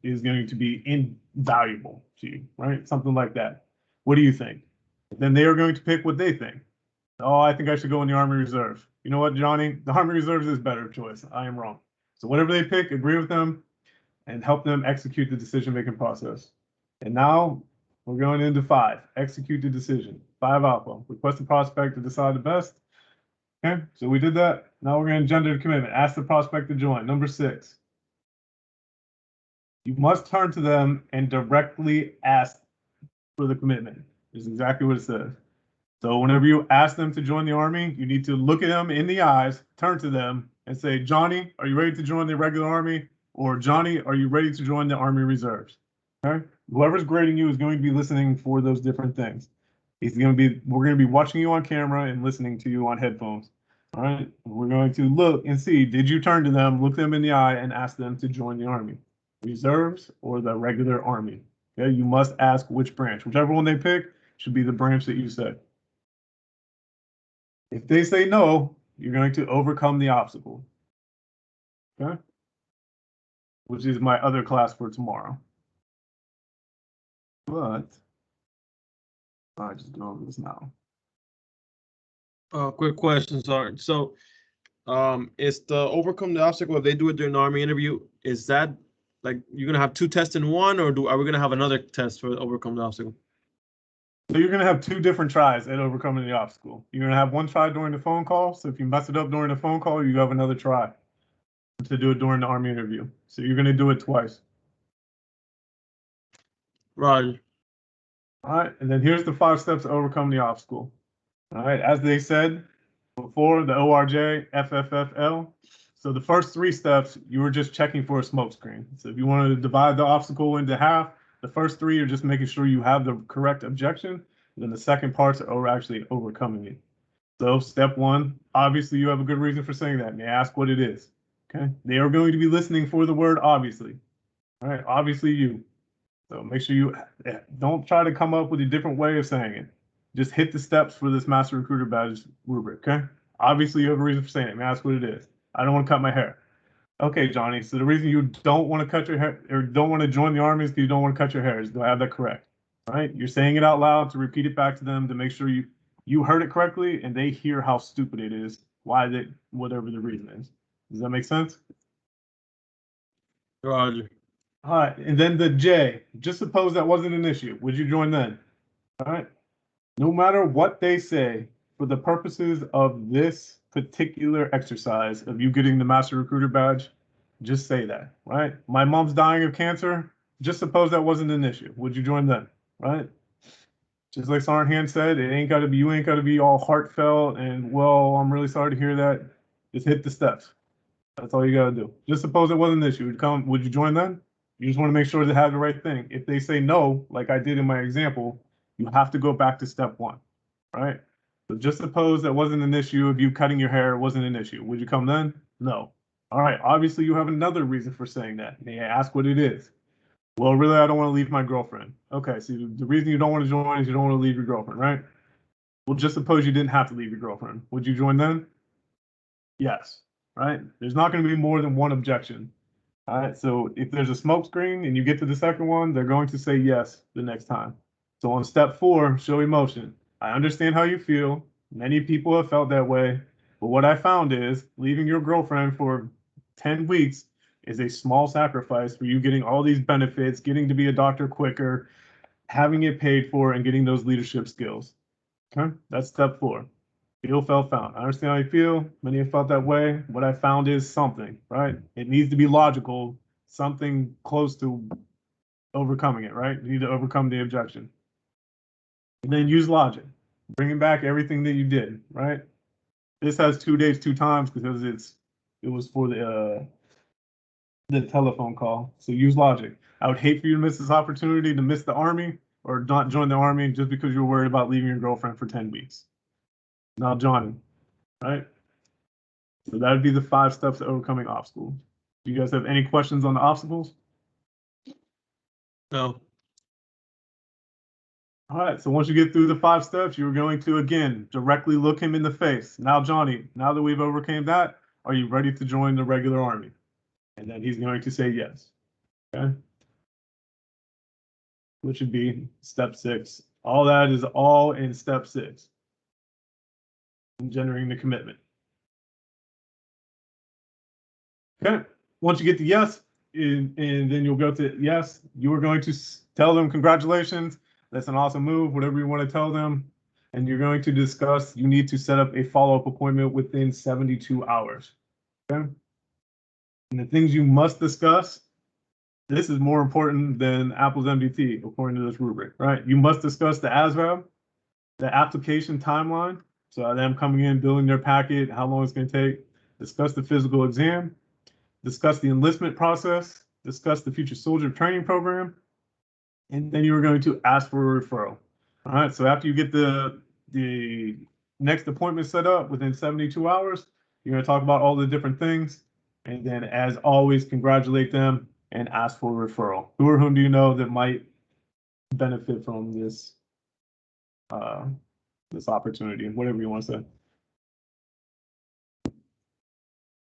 is going to be invaluable to you, right? Something like that. What do you think? Then they are going to pick what they think. Oh, I think I should go in the Army Reserve. You know what, Johnny? The Army Reserves is a better choice. I am wrong. So whatever they pick, agree with them and help them execute the decision-making process. And now we're going into 5. Execute the decision. 5 alpha. Request the prospect to decide the best. Okay, so we did that. Now we're going to gender the commitment. Ask the prospect to join. Number 6. You must turn to them and directly ask for the commitment. Is exactly what it says. So whenever you ask them to join the Army, you need to look at them in the eyes, turn to them, and say, Johnny, are you ready to join the regular Army? Or Johnny, are you ready to join the Army Reserves? Okay. Whoever's grading you is going to be listening for those different things. We're going to be watching you on camera and listening to you on headphones. All right. We're going to look and see, did you turn to them, look them in the eye, and ask them to join the Army, Reserves, or the regular Army? Okay. You must ask which branch. Whichever one they pick should be the branch that you said. If they say no, you're going to overcome the obstacle. Okay? Which is my other class for tomorrow. But I just go over this now. Quick question, sorry. So, is the overcome the obstacle if they do it during the Army interview? Is that like you're gonna have 2 tests in one, or are we gonna have another test for overcome the obstacle? So you're going to have 2 different tries at overcoming the obstacle. You're going to have one try during the phone call. So if you mess it up during the phone call, you have another try to do it during the Army interview. So you're going to do it twice. Right. All right. And then here's the 5 steps to overcome the obstacle. All right. As they said before, the ORJ, FFFL. So the first 3 steps, you were just checking for a smoke screen. So if you wanted to divide the obstacle into half, the first 3 are just making sure you have the correct objection. And then the second parts are actually overcoming it. So step 1, obviously you have a good reason for saying that. May I ask what it is? Okay. They are going to be listening for the word obviously. All right. Obviously you. So make sure you don't try to come up with a different way of saying it. Just hit the steps for this Master Recruiter Badge rubric. Okay. Obviously you have a reason for saying it. May I ask what it is? I don't want to cut my hair. Okay, Johnny. So the reason you don't want to cut your hair or don't want to join the Army is because you don't want to cut your hair. Do I have that correct? All right. You're saying it out loud to repeat it back to them to make sure you heard it correctly and they hear how stupid it is, why they, whatever the reason is. Does that make sense? Roger. All right. And then the J, just suppose that wasn't an issue. Would you join then? All right. No matter what they say, for the purposes of this particular exercise of you getting the Master Recruiter Badge, just say that, right? My mom's dying of cancer. Just suppose that wasn't an issue. Would you join then? Right? Just like Sergeant Hand said, you ain't got to be all heartfelt and, well, I'm really sorry to hear that. Just hit the steps. That's all you got to do. Just suppose it wasn't an issue. Would you join then? You just want to make sure they have the right thing. If they say no, like I did in my example, you have to go back to step 1, right? So just suppose that wasn't an issue of you cutting your hair wasn't an issue. Would you come then? No. All right. Obviously, you have another reason for saying that. May I ask what it is? Well, really, I don't want to leave my girlfriend. Okay, so the reason you don't want to join is you don't want to leave your girlfriend, right? Well, just suppose you didn't have to leave your girlfriend. Would you join then? Yes, right? There's not going to be more than one objection. All right, so if there's a smoke screen and you get to the second one, they're going to say yes the next time. So on step 4, show emotion. I understand how you feel. Many people have felt that way. But what I found is leaving your girlfriend for 10 weeks is a small sacrifice for you getting all these benefits, getting to be a doctor quicker, having it paid for, and getting those leadership skills. Okay, that's step 4. Feel, felt, found. I understand how you feel. Many have felt that way. What I found is something, right? It needs to be logical, something close to overcoming it, right? You need to overcome the objection. And then use logic. Bringing back everything that you did, right? This has 2 days, 2 times because it was for the telephone call. So use logic. I would hate for you to miss this opportunity to miss the Army or not join the Army just because you're worried about leaving your girlfriend for 10 weeks. Now Johnny, right? So that would be the 5 steps to overcoming obstacles. Do you guys have any questions on the obstacles? No. All right, so once you get through the 5 steps, you're going to, again, directly look him in the face. Now, Johnny, now that we've overcame that, are you ready to join the regular army? And then he's going to say yes. Okay. Which would be step 6. All that is all in step 6. Generating the commitment. Okay. Once you get to yes, and then you'll go to yes, you are going to tell them congratulations. That's an awesome move, whatever you want to tell them. And you're going to discuss, you need to set up a follow-up appointment within 72 hours. Okay. And the things you must discuss, this is more important than Apple's MDT, according to this rubric, right? You must discuss the ASVAB, the application timeline. So them coming in, building their packet, how long it's going to take, discuss the physical exam, discuss the enlistment process, discuss the future soldier training program, and then you're going to ask for a referral. All right, so after you get the next appointment set up within 72 hours, you're going to talk about all the different things, and then as always, congratulate them and ask for a referral. Who or whom do you know that might benefit from this this opportunity, whatever you want to say.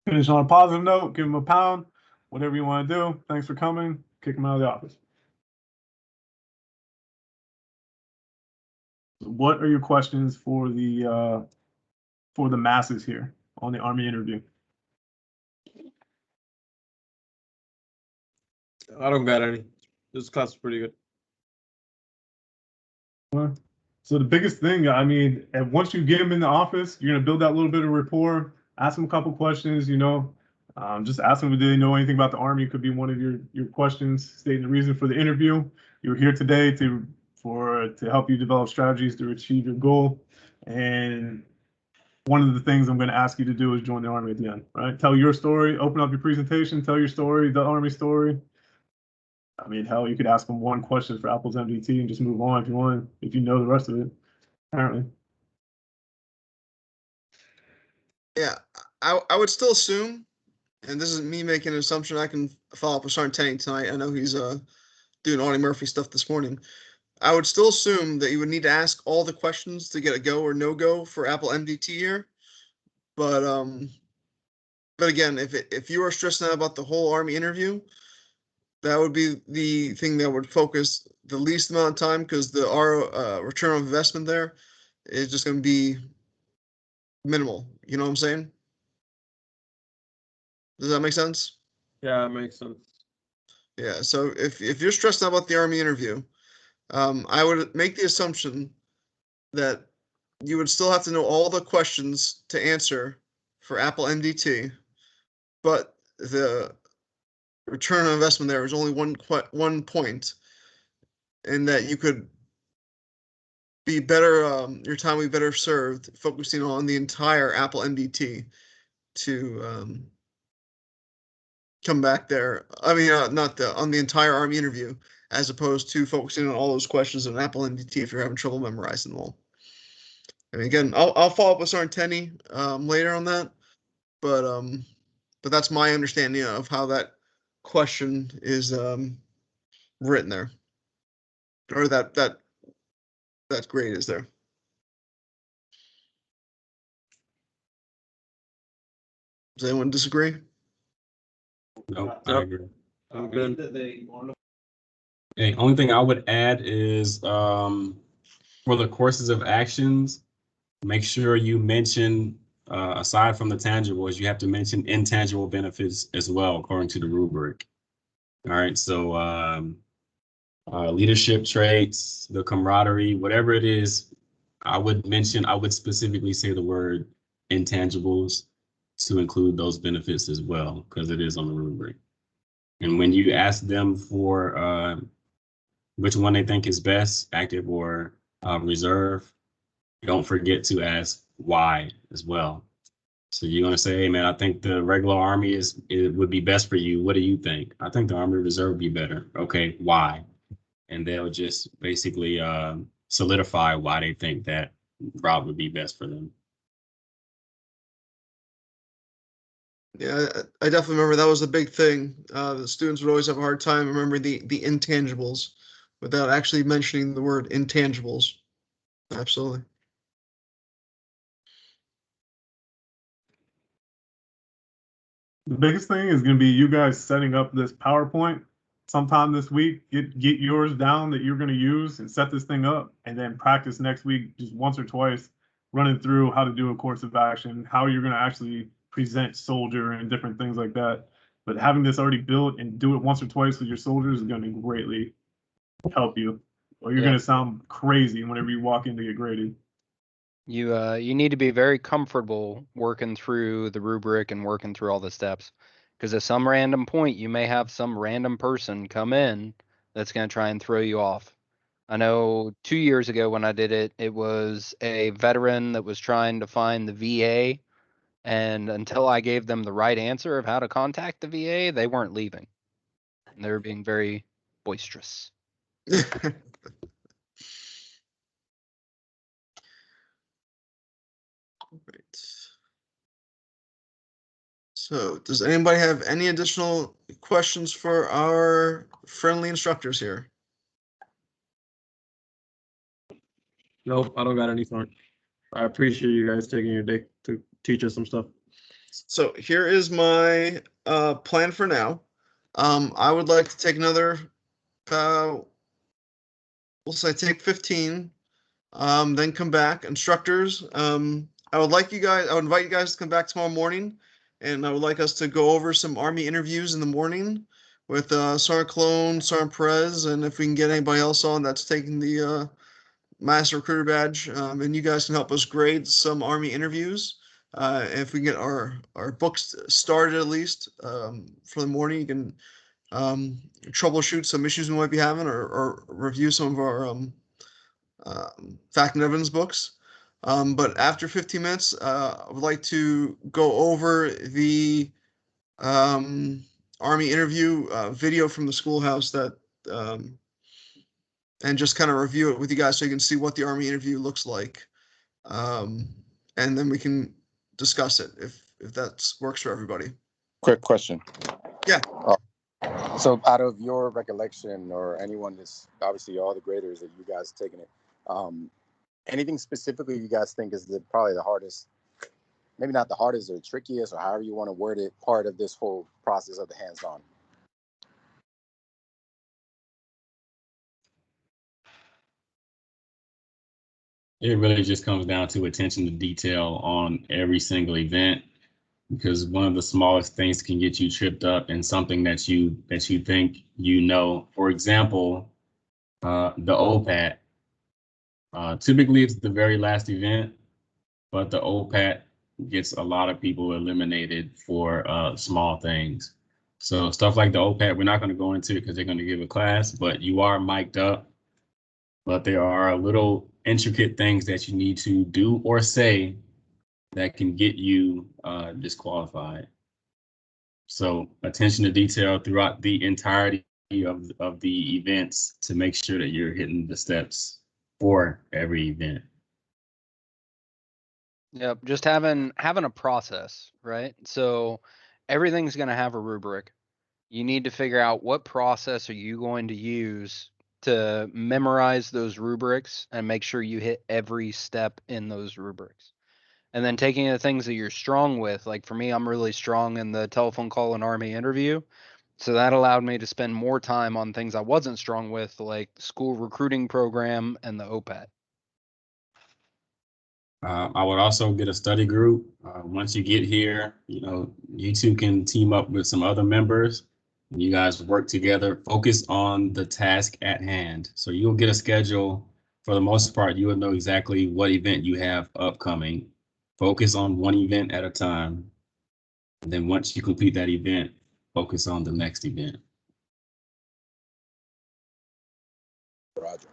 Finish on a positive note, give them a pound, whatever you want to do. Thanks for coming. Kick them out of the office. What are your questions for the masses here on the Army interview? I don't got any. This class is pretty good. So the biggest thing, I mean, and once you get them in the office, you're gonna build that little bit of rapport. Ask them a couple questions, you know. Just ask them if they know anything about the Army. It could be one of your questions, stating the reason for the interview. You're here today to help you develop strategies to achieve your goal. And one of the things I'm going to ask you to do is join the Army at the end, right? Tell your story, open up your presentation, tell your story, the Army story. I mean, hell, you could ask them one question for Apple's MDT and just move on if you want, if you know the rest of it, apparently. Yeah, I would still assume, and this is me making an assumption, I can follow up with Sergeant Tenney tonight. I know he's doing Audie Murphy stuff this morning. I would still assume that you would need to ask all the questions to get a go or no go for Apple MDT here. But again, if you are stressing out about the whole Army interview, that would be the thing that would focus the least amount of time, because our return on investment there is just going to be minimal. You know what I'm saying? Does that make sense? Yeah, it makes sense. Yeah. So if you're stressed out about the Army interview, I would make the assumption that you would still have to know all the questions to answer for Apple MDT, but the return on investment there is only one point, and that you could be better. Your time would be better served focusing on the entire Apple MDT to come back there. I mean, not on the entire Army interview, as opposed to focusing on all those questions on Apple MDT if you're having trouble memorizing them all. And again, I'll follow up with Sergeant Tenney later on that, but that's my understanding of how that question is written there, or that grade is there. Does anyone disagree? Nope, Yep. I agree. I'm good. The only thing I would add is for the courses of actions, make sure you mention, aside from the tangibles, you have to mention intangible benefits as well, according to the rubric. All right, so leadership traits, the camaraderie, whatever it is, I would specifically say the word intangibles to include those benefits as well, because it is on the rubric. And when you ask them for which one they think is best, active or reserve, don't forget to ask why as well. So you're going to say, hey, man, I think the regular Army it would be best for you. What do you think? I think the Army Reserve would be better. Okay, why? And they'll just basically solidify why they think that route would be best for them. Yeah, I definitely remember that was a big thing. The students would always have a hard time remembering the intangibles without actually mentioning the word intangibles. Absolutely. The biggest thing is going to be you guys setting up this PowerPoint sometime this week. Get yours down that you're going to use and set this thing up, and then practice next week just once or twice, running through how to do a course of action, how you're going to actually present soldier and different things like that. But having this already built and do it once or twice with your soldiers is going to greatly help you, or you're Yep. going to sound crazy whenever you walk in to get graded. You need to be very comfortable working through the rubric and working through all the steps, because at some random point you may have some random person come in that's going to try and throw you off. I know 2 years ago when I did it, it was a veteran that was trying to find the VA, and until I gave them the right answer of how to contact the VA, they weren't leaving. And they were being very boisterous. Right. So, does anybody have any additional questions for our friendly instructors here? Nope, I don't got anything. I appreciate you guys taking your day to teach us some stuff. So here is my plan for now. I would like to take another, we'll say take 15, then come back. Instructors, I would invite you guys to come back tomorrow morning, and I would like us to go over some Army interviews in the morning with Sergeant Cologne, Sergeant Perez, and if we can get anybody else on that's taking the Master Recruiter badge, and you guys can help us grade some Army interviews. If we can get our books started at least for the morning, you can troubleshoot some issues we might be having, or review some of our fact and evidence books. But after 15 minutes, I would like to go over the Army interview video from the schoolhouse that and just kind of review it with you guys so you can see what the Army interview looks like. And then we can discuss it if that works for everybody. Quick question. Yeah. So out of your recollection, or anyone that's obviously all the graders that you guys taking it, anything specifically you guys think is probably the hardest, maybe not the hardest or trickiest, or however you want to word it, part of this whole process of the hands-on? It really just comes down to attention to detail on every single event, because one of the smallest things can get you tripped up in something that you think you know. For example, the OPAT. Typically, it's the very last event, but the OPAT gets a lot of people eliminated for small things. So stuff like the OPAT, we're not going to go into it because they're going to give a class, but you are mic'd up. But there are little intricate things that you need to do or say that can get you disqualified. So attention to detail throughout the entirety of the events to make sure that you're hitting the steps for every event. Yep, just having a process, right? So everything's going to have a rubric. You need to figure out what process are you going to use to memorize those rubrics and make sure you hit every step in those rubrics. And then taking the things that you're strong with, like for me, I'm really strong in the telephone call and Army interview. So that allowed me to spend more time on things I wasn't strong with, like the school recruiting program and the OPAT. I would also get a study group. Once you get here, you two can team up with some other members. And you guys work together, focus on the task at hand. So you'll get a schedule. For the most part, you will know exactly what event you have upcoming. Focus on one event at a time. And then once you complete that event, focus on the next event. Roger.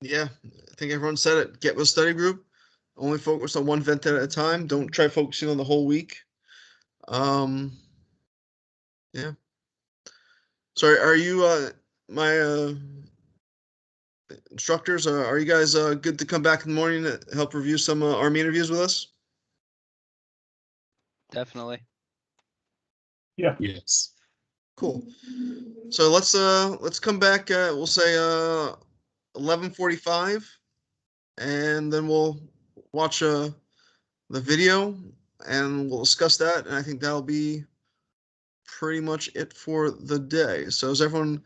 Yeah, I think everyone said it. Get with a study group. Only focus on one event at a time. Don't try focusing on the whole week. Yeah. Sorry, are you my instructors, are you guys good to come back in the morning to help review some Army interviews with us? Definitely. Yeah. Yes. Cool. So let's come back. We'll say 11:45, and then we'll watch the video and we'll discuss that. And I think that'll be pretty much it for the day. So is everyone,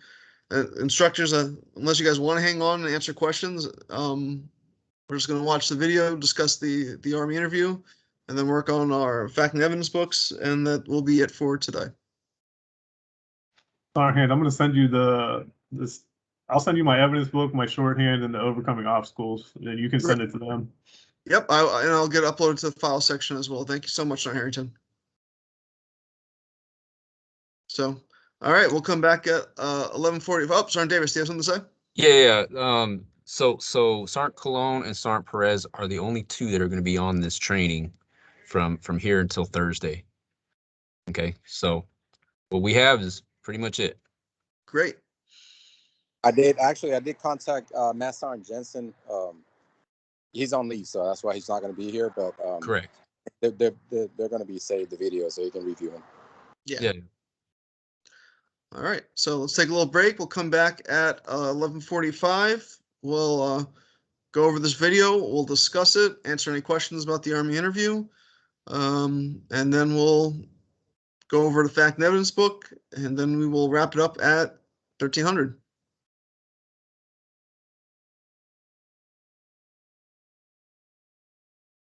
instructors, unless you guys want to hang on and answer questions, we're just going to watch the video, discuss the Army interview, and then work on our fact and evidence books, and that will be it for today. Shorthand. I'm going to send you this. I'll send you my evidence book, my shorthand, and the overcoming obstacles. And you can send it to them. Yep, and I'll get it uploaded to the file section as well. Thank you so much, John Harrington. So, all right, we'll come back at 11:40. Oh, Sergeant Davis, do you have something to say? Yeah. So Sergeant Cologne and Sergeant Perez are the only two that are going to be on this training from here until Thursday. Okay, so what we have is pretty much it. Great. I did contact Master Sergeant Jensen. He's on leave, so that's why he's not going to be here. But Correct. They're going to be saved the video so you can review them. Yeah. All right, so let's take a little break. We'll come back at 11:45. We'll go over this video. We'll discuss it, answer any questions about the Army interview, and then we'll go over the fact and evidence book, and then we will wrap it up at 1300.